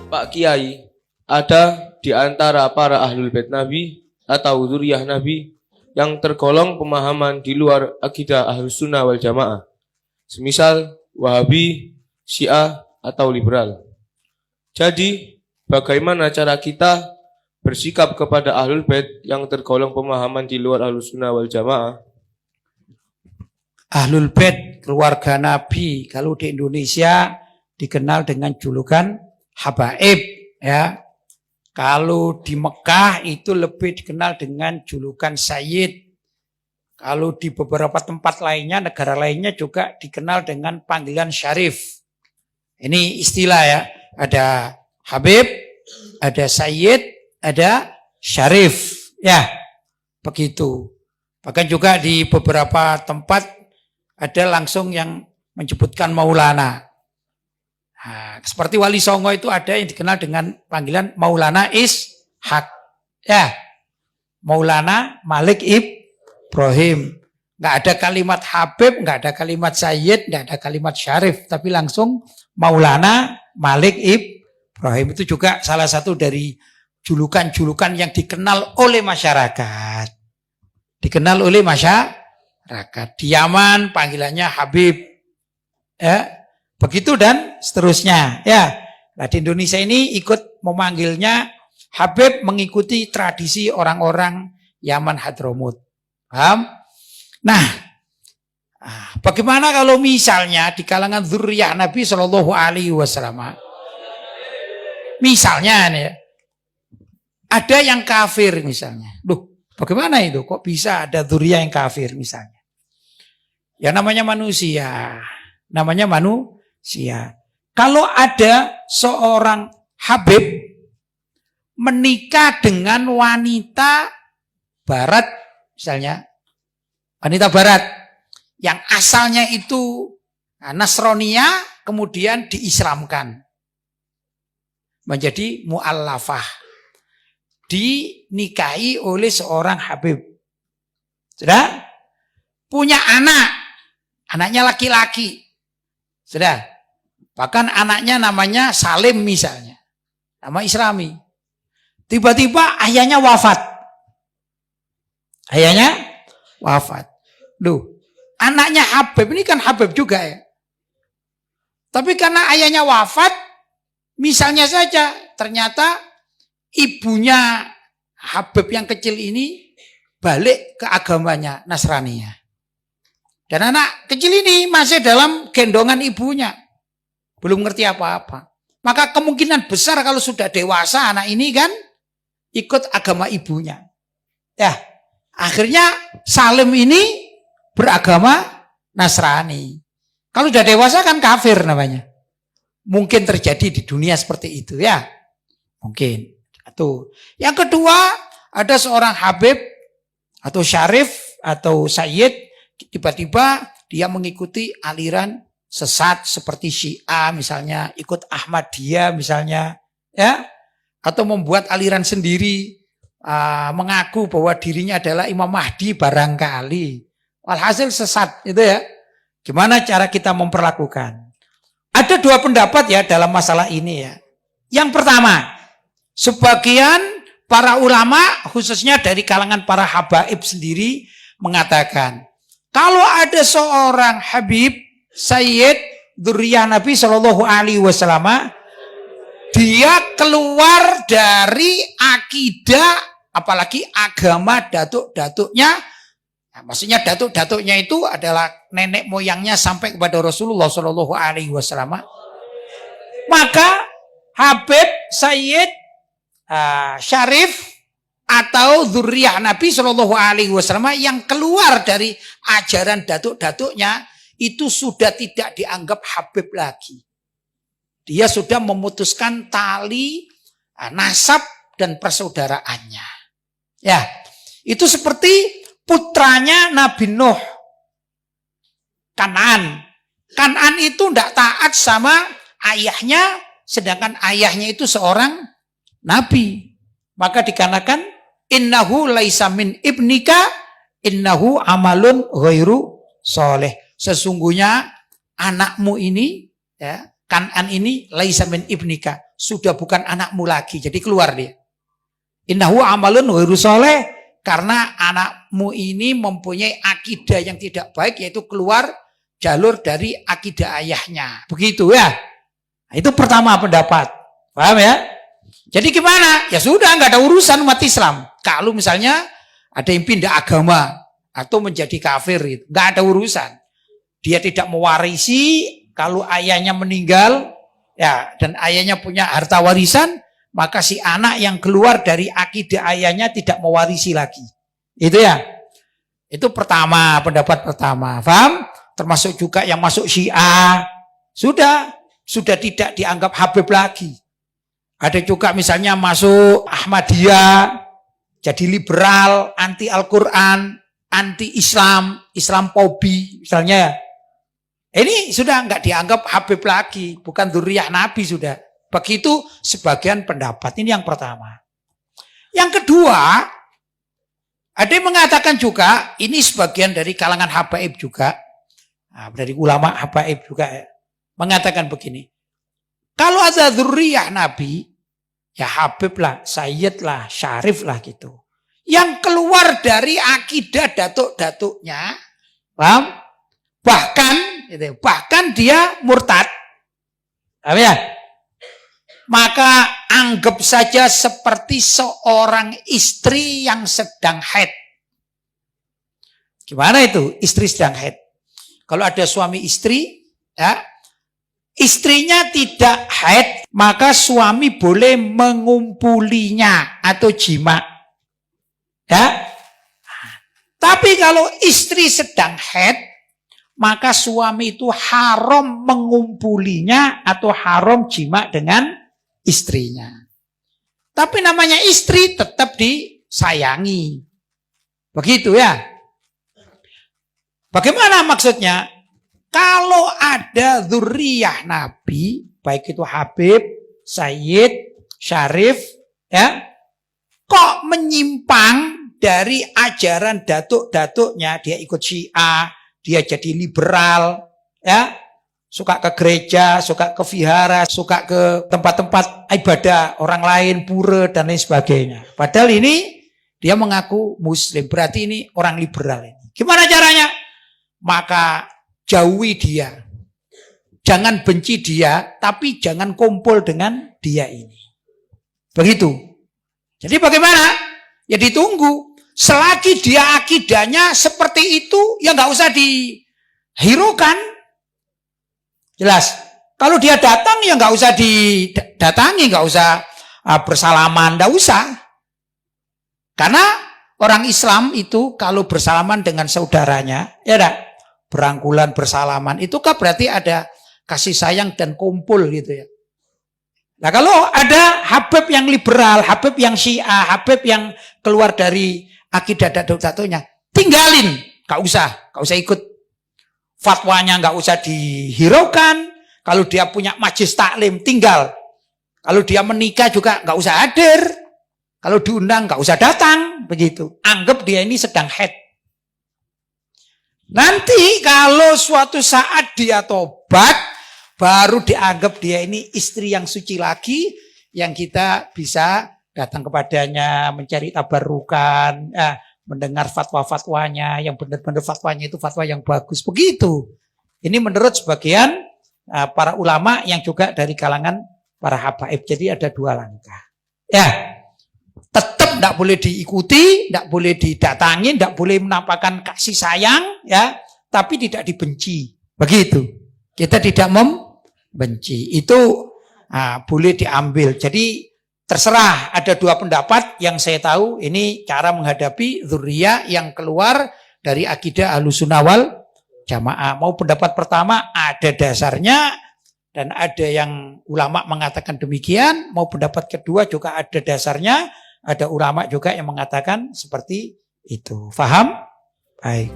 Pak Kiai, ada di antara para ahlul bait Nabi atau dzurriyyah Nabi yang tergolong pemahaman di luar akidah Ahlus Sunnah wal Jamaah, semisal Wahabi, Syiah, atau liberal. Jadi, bagaimana cara kita bersikap kepada ahlul bait yang tergolong pemahaman di luar Ahlus Sunnah wal Jamaah? Ahlul bait keluarga Nabi kalau di Indonesia dikenal dengan julukan habaib, ya. Kalau di Mekah itu lebih dikenal dengan julukan Sayyid. Kalau di beberapa tempat lainnya, negara lainnya juga dikenal dengan panggilan Syarif. Ini istilah ya. Ada Habib, ada Sayyid, ada Syarif. Ya, begitu. Bahkan juga di beberapa tempat ada langsung yang menyebutkan Maulana. Nah, seperti Wali Songo itu ada yang dikenal dengan panggilan Maulana Ishaq. Ya, Maulana Malik Ibrahim. Nggak ada kalimat Habib, nggak ada kalimat Sayyid, nggak ada kalimat Syarif. Tapi langsung Maulana Malik Ibrahim. Itu juga salah satu dari julukan-julukan yang dikenal oleh masyarakat. Dikenal oleh masyarakat. Di Yaman panggilannya Habib. Ya. Begitu dan seterusnya. Ya, nah di Indonesia ini ikut memanggilnya Habib mengikuti tradisi orang-orang Yaman Hadramut. Paham? Nah, bagaimana kalau misalnya di kalangan dzurriyyah Nabi Shallallahu Alaihi Wasallam, misalnya nih, ada yang kafir misalnya. Loh, bagaimana itu? Kok bisa ada dzurriyyah yang kafir misalnya? Ya namanya manusia, namanya manusia. Kalau ada seorang Habib menikah dengan wanita barat, misalnya wanita barat yang asalnya itu Nasraniyah kemudian diislamkan menjadi mu'allafah, dinikahi oleh seorang Habib, sudah punya anaknya laki-laki. Sudah. Bahkan anaknya namanya Salim misalnya. Nama Islami. Tiba-tiba ayahnya wafat. Ayahnya wafat. Loh, anaknya Habib ini kan Habib juga ya. Tapi karena ayahnya wafat, misalnya saja ternyata ibunya Habib yang kecil ini balik ke agamanya Nasraniyah. Dan anak kecil ini masih dalam gendongan ibunya. Belum ngerti apa-apa. Maka kemungkinan besar kalau sudah dewasa anak ini kan ikut agama ibunya. Ya, akhirnya Salim ini beragama Nasrani. Kalau sudah dewasa kan kafir namanya. Mungkin terjadi di dunia seperti itu ya. Mungkin. Satu. Yang kedua, ada seorang Habib atau Syarif atau Sayyid, tiba-tiba dia mengikuti aliran sesat seperti Syiah misalnya, ikut Ahmadiyah misalnya, ya, atau membuat aliran sendiri, mengaku bahwa dirinya adalah Imam Mahdi barangkali. Walhasil sesat itu ya. Gimana cara kita memperlakukan? Ada dua pendapat ya dalam masalah ini ya. Yang pertama, sebagian para ulama khususnya dari kalangan para habaib sendiri mengatakan, kalau ada seorang Habib, Sayyid, dzurriyyah Nabi Shallallahu Alaihi Wasallam, dia keluar dari akidah, apalagi agama datuk-datuknya. Nah, maksudnya datuk-datuknya itu adalah nenek moyangnya sampai kepada Rasulullah Shallallahu Alaihi Wasallam. Maka Habib, Sayyid, Syarif, atau dzurriyyah Nabi Shallallahu Alaihi Wasallam yang keluar dari ajaran datuk-datuknya itu sudah tidak dianggap Habib lagi. Dia sudah memutuskan tali nasab dan persaudaraannya. Ya, itu seperti putranya Nabi Nuh, Kan'an. Kan'an itu tidak taat sama ayahnya, sedangkan ayahnya itu seorang nabi. Maka dikarenakan innahu laisa min ibnika innahu amalun ghairu soleh. Sesungguhnya anakmu ini ya, Kan'an ini laisa min ibnika, sudah bukan anakmu lagi. Jadi keluar dia. Innahu amalun ghairu sholeh, karena anakmu ini mempunyai akidah yang tidak baik, yaitu keluar jalur dari akidah ayahnya. Begitu ya. Nah, itu pertama pendapat. Paham ya? Jadi gimana? Ya sudah, nggak ada urusan umat Islam. Kalau misalnya ada yang pindah agama atau menjadi kafir, gitu, nggak ada urusan. Dia tidak mewarisi. Kalau ayahnya meninggal, ya, dan ayahnya punya harta warisan, maka si anak yang keluar dari akidah ayahnya tidak mewarisi lagi. Itu ya. Itu pertama, pendapat pertama. Paham? Termasuk juga yang masuk Syiah. Sudah tidak dianggap Habib lagi. Ada juga misalnya masuk Ahmadiyah, jadi liberal, anti Al-Quran, anti Islam, Islamofobi misalnya ya. Ini sudah nggak dianggap Habib lagi, bukan dzurriyyah Nabi sudah. Begitu sebagian pendapat. Ini yang pertama. Yang kedua, ada yang mengatakan juga, ini sebagian dari kalangan habaib juga, dari ulama habaib juga ya, mengatakan begini. Kalau ada dzurriyyah Nabi, ya Habib lah, Sayyid lah, Syarif lah gitu. Yang keluar dari akidah datuk-datuknya, paham? Bahkan dia murtad. Paham ya? Maka anggap saja seperti seorang istri yang sedang haid. Gimana itu? Istri sedang haid. Kalau ada suami istri, ya, istrinya tidak haid, maka suami boleh mengumpulinya atau jima. Ya. Tapi kalau istri sedang haid, maka suami itu haram mengumpulinya atau haram jima dengan istrinya. Tapi namanya istri tetap disayangi. Begitu ya. Bagaimana maksudnya? Kalau ada dzurriyyah Nabi, baik itu Habib, Sayyid, Syarif, ya, kok menyimpang dari ajaran datuk-datuknya, dia ikut Syiah, dia jadi liberal, ya, suka ke gereja, suka ke vihara, suka ke tempat-tempat ibadah orang lain, pura dan lain sebagainya. Padahal ini dia mengaku Muslim, berarti ini orang liberal ini. Gimana caranya? Maka jauhi dia. Jangan benci dia, tapi jangan kumpul dengan dia ini. Begitu. Jadi bagaimana? Ya ditunggu. Selagi dia akidahnya seperti itu, ya nggak usah dihiraukan. Jelas. Kalau dia datang, ya nggak usah didatangi, nggak usah bersalaman, nggak usah. Karena orang Islam itu kalau bersalaman dengan saudaranya, ya enggak, berangkulan bersalaman, itu kan berarti ada kasih sayang dan kumpul gitu ya. Nah kalau ada Habib yang liberal, Habib yang Syiah, Habib yang keluar dari akidah datuk-datuknya, tinggalin, nggak usah ikut fatwanya, nggak usah dihiraukan. Kalau dia punya majelis taklim, tinggal. Kalau dia menikah juga nggak usah hadir. Kalau diundang nggak usah datang, begitu. Anggap dia ini sedang haid. Nanti kalau suatu saat dia tobat, baru dianggap dia ini istri yang suci lagi, yang kita bisa datang kepadanya, mencari tabarukan, mendengar fatwa-fatwanya, yang benar-benar fatwanya itu fatwa yang bagus. Begitu. Ini menurut sebagian para ulama yang juga dari kalangan para habaib. Jadi ada dua langkah. Ya, tetap tidak boleh diikuti, tidak boleh didatangi, tidak boleh menampakkan kasih sayang, ya, tapi tidak dibenci. Begitu. Kita tidak membenci. Itu boleh diambil. Jadi terserah, ada dua pendapat yang saya tahu, ini cara menghadapi dzurriyyah yang keluar dari akidah Ahlussunnah wal Jamaah. Mau pendapat pertama ada dasarnya dan ada yang ulama mengatakan demikian, mau pendapat kedua juga ada dasarnya, ada ulama juga yang mengatakan seperti itu. Faham? Baik.